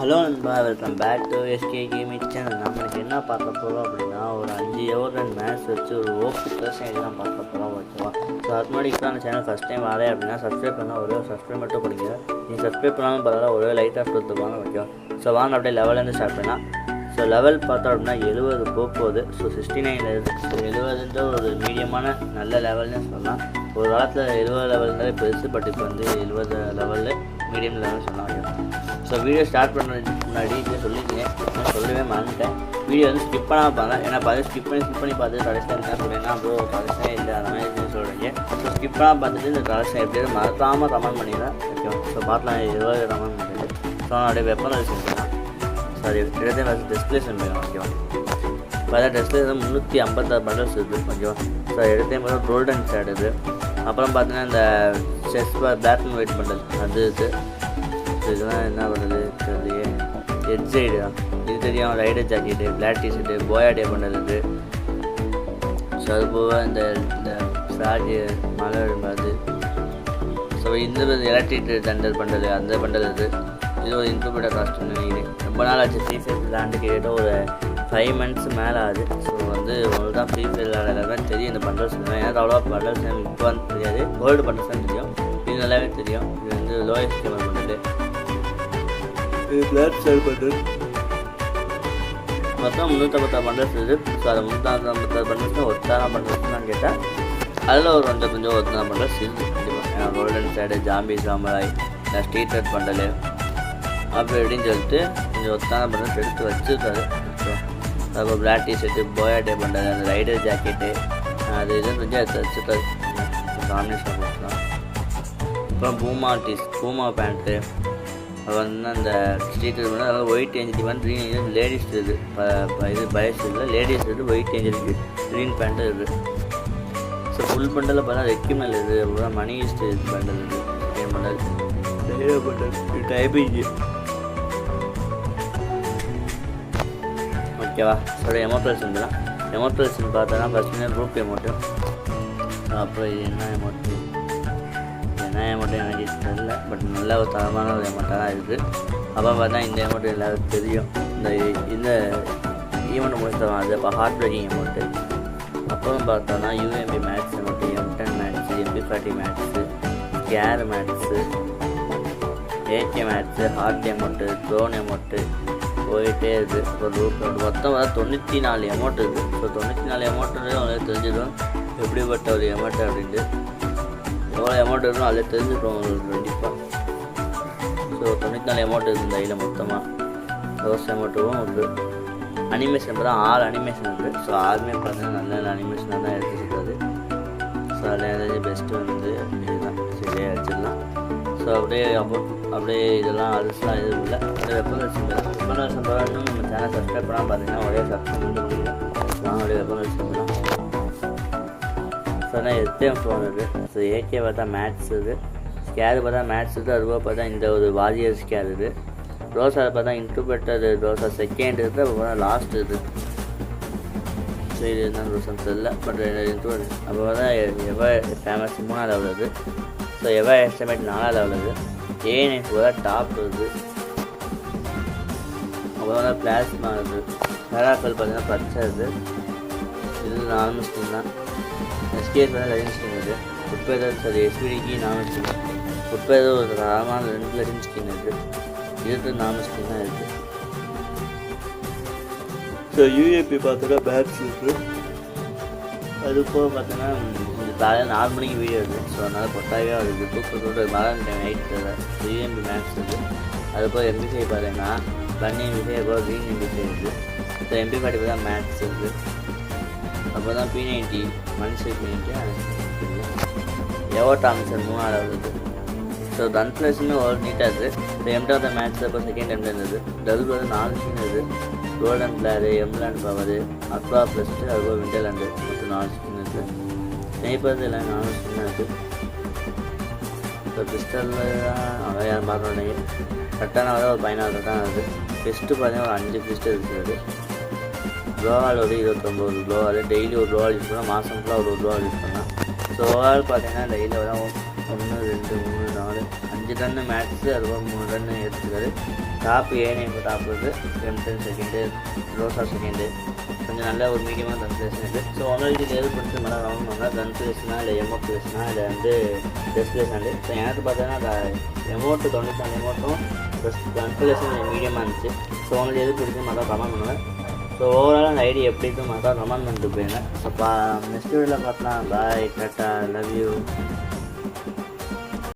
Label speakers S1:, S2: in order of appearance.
S1: Hello நண்பா, welcome back to SK gaming channel. நம்மளுக்கு என்ன பார்க்க போகிறோம் அப்படின்னா, ஒரு 5 ஓவர் ரன் மேட்ச் வச்சு ஒரு ஓபி பர்சன்டேஜ் தான் பார்க்க போகிறோம். ஓகேவா? ஸோ அது முன்னாடி இப்போ சேனல் ஃபஸ்ட் டைம் வரேன் அப்படின்னா சப்ஸ்கிரைப் பண்ணால் ஒரே சப்ஸ்கிரைப் மட்டும் பண்ணிங்க. நீங்கள் சப்ஸ்கிரைப் பண்ணாலும் பரவாயில்ல, ஒரே லைட்டாக கொடுத்துருப்பாங்க. ஓகேவா? ஸோ வாங்க அப்படியே லெவலேருந்து ஸ்டார்ட் பண்ணலாம். ஸோ லெவல் பார்த்தோம் அப்படின்னா 70 போகுது. ஸோ 69 இருக்குது. ஸோ 70ன்ற ஒரு மீடியமான நல்ல லெவல்னு சொல்லலாம். ஒரு காலத்தில் 70 லெவல்னாலே பெருசு, பட் இப்போ வந்து 70 லெவலில் மீடியம் லெவல்னு சொன்னாங்க. ஸோ வீடியோ ஸ்டார்ட் பண்ணுறதுக்கு முன்னாடி இதை சொல்லியிருக்கேன், நான் சொல்லவே மறந்துட்டேன். வீடியோ வந்து ஸ்கிப் பண்ணாமல் பாருங்க. ஏன்னா பார்த்து ஸ்கிப் பண்ணி பார்த்து கடைசியாக என்ன சொல்லுங்கன்னா அப்புறம் கடைசியாக இல்லை அந்த மாதிரி சொல்கிறீங்க. ஸோ ஸ்கிப் பண்ணாமல் பார்த்துட்டு இந்த கடைசியாக எப்படியாவது மறக்காமல் கமெண்ட் பண்ணிடுறேன். ஓகே, ஸோ பார்க்கலாம் 20 கமெண்ட் பண்ணிட்டு. ஸோ நான் அப்படியே வெப்பன் வச்சுருக்கேன். சாரி, இடத்தையும் வச்சு டெஸ்பிளேஷன் போயிடும். ஓகேவா? இப்போ அதான் டெஸ்பிளேஷன் 356 பண்டல்ஸ் இருக்குது. ஓகேவா? ஸோ இடத்தையும் பார்த்தா கோல்டன் ஷேட் இருக்குது. அப்புறம் பார்த்தீங்கன்னா இந்த chess black and white bundle அது இருக்குது. இதெல்லாம் என்ன பண்ணுறது தெரியலையே. ஹெட் சைடு இது தெரியும். ரைடர் ஜாக்கெட்டு, பிளாக் டிஷர்ட்டு, போயா டே பண்டல் இருக்குது. ஸோ அது போக இந்த சாஜி மழை அது. ஸோ இந்த எலக்ட்ரிக் தண்டர் பண்டல் அந்த பண்டல் இருக்குது. இது ஒரு இன்க்ளூபேட்டர் காஸ்ட்யூம் நினைக்கிறேன். ரொம்ப நாள் ஆச்சு ஃப்ரீ ஃபயர் விளாண்டு கிட்ட ஒரு 5 months மேலே ஆகுது. ஸோ வந்து உங்களுக்கு தான் ஃப்ரீ ஃபயர் விளாட தெரியும் இந்த பண்டல்ஸ். ஏன்னா அவ்வளோவா பண்டல்ஸ் இப்போ வந்து தெரியாது. கோல்டு பண்டல்ஸ் தான் தெரியும். இது நல்லாவே தெரியும். இது வந்து லோயஸ்ட் கேமர் பண்டல். இது பிளாக் ஸ்டைல் பண்டல். மொத்தம் 356 பண்டல்ஸ் இருக்குது. ஸோ அதை 356 பண்டல்ஸ் ஒத்தான பண்டல்ஸ் தான் கேட்டால் அதில் ஒரு கொஞ்சம் ஒத்தான பண்டல்ஸ் இருக்குது. ஏன்னா கோல்டன் சைடு, ஜாம்பி சாம்பராய், ஸ்ட்ரீட் ரெட் பண்டல் அப்படி எப்படின்னு சொல்லிட்டு கொஞ்சம் ஒத்தான பண்டல்ஸ் எடுத்து வச்சுருக்காரு. அப்புறம் பிளாக் டிஷர்ட்டு, போயா டே பண்டல், அந்த ரைடர் ஜாக்கெட்டு அது இதுன்னு கொஞ்சம் எடுத்து வச்சுருக்காரு. காம்பினேஷன் கொடுக்கலாம். அப்புறம் பூமா பேண்ட்டு, அது வந்து அந்த ஸ்ட்ரீட் பண்ணால் அதனால் ஒயிட் ஏஞ்சல் வந்து க்ரீன் ஏஞ்சல் லேடிஸ் இருக்குது. இது பயஸ் இல்லை, லேடிஸ் இருக்குது. ஒயிட் ஏஞ்சலுக்கு க்ரீன் பேண்ட்டு இருக்குது. ஸோ ஃபுல் பண்டலில் பார்த்தா ரெக்யூமல் இருக்குது. அப்புறம் மணி ஈஸ்ட் பண்டல் இருக்குது. பண்டல் பண்டல் டைபிஜி. ஓகேவா? ஸோ எமோட்டல்ஸ் வந்துடலாம். எமோட்டல்ஸ்ன்னு பார்த்தோன்னா ஃபஸ்ட்டு குரூப் எமோட்டும். அப்புறம் இது என்ன எமோட்டு எனக்கு தெரியல, பட் நல்ல ஒரு தரமான ஒரு எமோட்டாக தான் இருக்குது. அப்புறம் பார்த்தா இந்த எமோட்டு எல்லாருக்கும் தெரியும். இந்த ஈவெண்ட் முடிச்சவன் அது இப்போ ஹார்ட் பிரேக்கிங் எமோட்டு. அப்புறம் பார்த்தோன்னா UMP match emote, M10 match, MP40 match, care match, AK match, heart emote, drone emote போயிட்டே இருக்குது. ஒரு ரூட் மொத்தம் 94 எமௌண்ட் இருக்குது. ஸோ 94 எமௌண்ட்டு அவங்களுக்கு தெரிஞ்சிடும் எப்படிப்பட்ட ஒரு எமௌண்ட்டு அப்படின்ட்டு. எவ்வளோ எமௌண்ட் இருக்கணும் அதில் தெரிஞ்சுக்கணும் உங்களுக்கு கண்டிப்பாக. ஸோ 94 எமௌண்ட் இருக்குது இந்த இதில் மொத்தமாக. ரோஸ் எமௌண்ட்டும் இருக்குது. அனிமேஷன் பார்த்தா 6 அனிமேஷன் இருக்குது. ஸோ 6மே பார்த்தீங்கன்னா நல்ல நல்ல அனிமேஷனாக தான் எடுத்துருக்காது. ஸோ அதில் ஏதாச்சும் பெஸ்ட்டு வந்து இதுதான் சரியாக வச்சிடலாம். ஸோ அப்படியே இதெல்லாம் அதுலாம் எதுவும் இல்லை. வெப்பன் வச்சுக்கலாம். வெப்பன் வச்சுக்கலாம். இன்னும் நம்ம சேனல் சப்ஸ்கிரைப் பண்ணால் பார்த்தீங்கன்னா ஒரே சப்ஸ்கிரைப் பண்ணி முடியல. அப்படியே வெப்பன் வச்சுக்கலாம். ஸோ ஆனால் எஸ்டிஎம் ஃபோன் இருக்குது. ஸோ ஏகே பார்த்தா மேட்ச் இருக்குது. ஸ்கேரு பார்த்தா மேட்ச் இருக்குது. அதுபோக பார்த்தா இந்த ஒரு வாரியர் ஸ்கேர் இருக்குது. ரோஸா பார்த்தா இன்ட்ரூபேட்டர் ரோஸா செகண்ட் இருக்குது. அப்போ பார்த்தா லாஸ்ட் இருக்குது. ஸோ இது என்ன ரோசன்ஸ் இல்லை, பட் இன்ட்ரூபேட்டர் அப்போ பார்த்தா எவர் ஃபேமஸ் 3ஆவது லெவல் இருக்குது. ஸோ எவர் எஸ்டிமேட் 4ஆவது லெவல் இருக்குது. A9 கூட டாப் இருக்குது. அப்புறம் வந்து பிளாஸ்மா இருக்குது. பேராஃபல் பார்த்தீங்கன்னா பச்சை இருக்குது. இது நார்மல் ஸ்கின் தான். எஸ்கேஸ் வந்து லெஜண்ட் ஸ்கின் இருக்குது. ஃபுட்பேதர் சாரி எஸ்பிடிக்கு நார்மல் ஸ்கின். ஃபுட்பேதர் ஒரு தரமான 2 லெஜண்ட் ஸ்கின் இருக்குது. இதுக்கு நார்மல் ஸ்கின் தான் இருக்குது. ஸோ யூஏபி பார்த்தோன்னா பேட்ஸ் இருக்குது. அது போக பார்த்தோன்னா காலையில் 4 மணிக்கு வீடியோ இருக்குது. ஸோ அதனால் கொட்டாவே இருக்குது. தூக்கத்தோடு மறந்துட்டேன் நைட்டு. யூஎம்பி மேக்ஸ் இருக்குது. அது போல் MP5 பார்த்தீங்கன்னா பன்னி MP5 போக க்ரீன் MP5 இருக்குது. ஸோ MP40 பார்த்தா மேக்ஸ் இருக்குது. அப்போ தான் P90 மனுஷன் P90 எவோட்டா மிஷன் 3ஆவது இருக்குது. ஸோ கன் ப்ளஸ்ன்னு ஒரு நீட்டாக இருக்குது. இப்போ M10 மேக்ஸ் அப்போ செகண்ட் M10 இருக்குது. டபுள் வந்து 4 ஸ்கின் இருக்குது. கோல்டன் பிளாரு, எம்லேண்ட் பவர், அக்வா ப்ளஸ்ட்டு, அதுபோல் விண்டர்லேண்டு மொத்தம் 4 ஸ்கின் இருக்குது. ஸ்னைப்பர்ஸ் எல்லாம் 4 ஸ்கின் இருக்குது. இப்போ பிஸ்டலில் தான் அவன் யாரும் பார்க்கணும். கரெக்டான ஒரு 14 தான் இருக்குது. பெஸ்ட்டு பார்த்தீங்கன்னா ஒரு 5 பிஸ்டல் இருக்குது. க்ளோவால் ஒரு 29 க்ளோவால். டெய்லி ஒரு க்ளோவால் யூஸ் பண்ணால் மாதம் ஃபுல்லாக ஒரு க்ளோவால் யூஸ் பண்ணலாம். ஸோ ஓவரால் பார்த்தீங்கன்னா டெய்லி வர 1 2 3 4 5 5 ரன்னு மேட்ச்சு, அதுக்கப்புறம் 3 ரன்னு எடுத்துக்காரு. டாப் ஏனே டாப் இருக்குது, எம்டன் செகண்டு, ரோசா செகண்டு. கொஞ்சம் நல்ல ஒரு மீடியமாக ரன் பிளேஸ்னு இருக்குது. ஸோ உங்களுக்கு இது எது பிடிச்சி மேலே ரவுண்ட் பண்ணால் ரன் பிளேஸ்னா இல்லை எமௌண்ட் பிளேஸ்னா இல்லை பெஸ்ட் பிளேஸ் ஆண்டு. ஸோ எனக்கு பார்த்தீங்கன்னா எமௌண்ட்டு 94 எமௌண்ட்டும் ரன் பிளேஸும் மீடியமாக இருந்துச்சு. ஸோ உங்களுக்கு எது பிடிச்சி மேலே கமெண்ட் பண்ணுங்கள். ஸோ ஓவரால் அந்த ஐடி எப்படி இருக்கும் மேலே கமெண்ட் பண்ணிட்டு போயிருங்க. ஸோ நெக்ஸ்ட் வீடியோவில் பார்த்தலாம். பாய், டாட்டா, லவ் யூ.